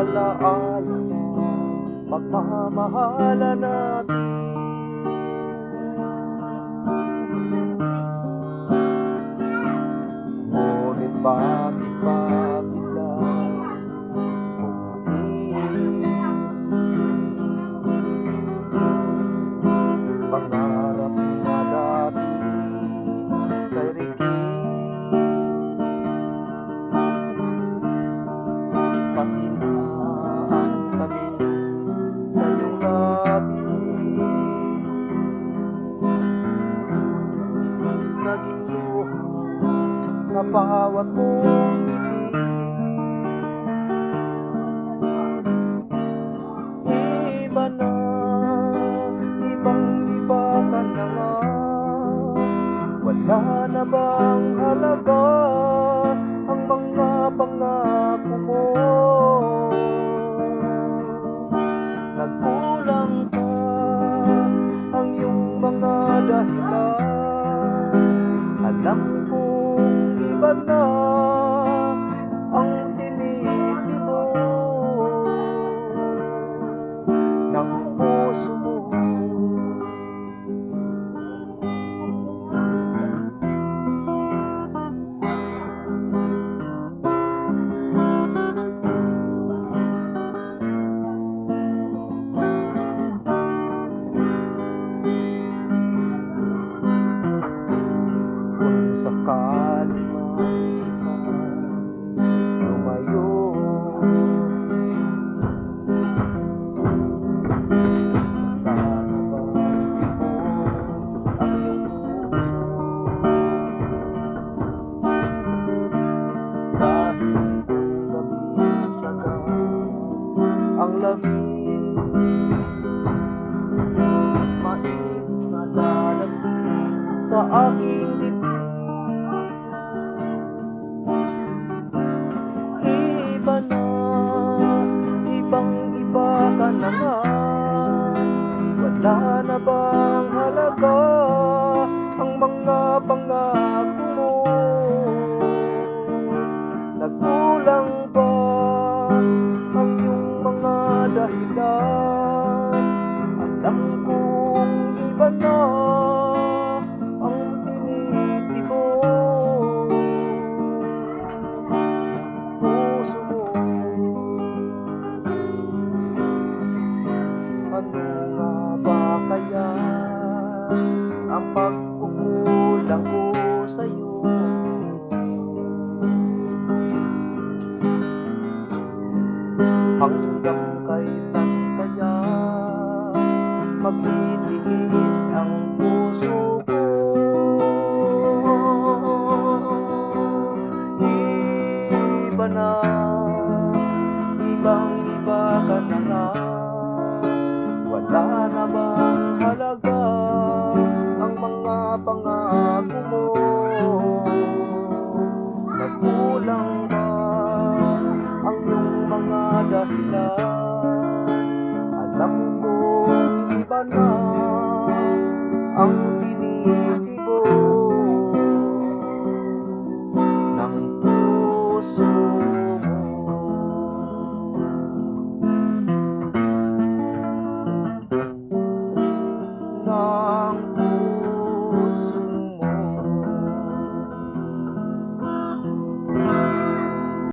alaala na pagmamahala natin. Ngunit bakit ba biglang pangarap na dati kay Ricky, pati na ang tamis sa iyong labi, naging luha sa bawat mong ngiti. Iba na, ibang iba ka na nga, wala na bang halaga ang mga pangako mo? Nagkulang pa ang iyong mga dahilan. Alam kong iba na ang tinitimo ng puso mo. Sakali man lumayo, sana ba ang iyong puso? Dahil ang gabi saga ang lamig, mainit na lalapit sa aking dibdib. Iba na, ibang iba ka na nga, wala na bang halaga ang mga pangako mo? Nagkulang ba ang iyong mga dahilan? Alam kong iba na ang tinitimo puso mo. Ano nga ba kaya ang pagkukulang ko sa'yo? Hanggang kailan kaya magtitiis ang puso ko? Iba na, ibang iba ka na nga, wala na bang halaga ang mga pangako mo? Nagkulang ba ang iyong mga dahilan? Alam kong iba na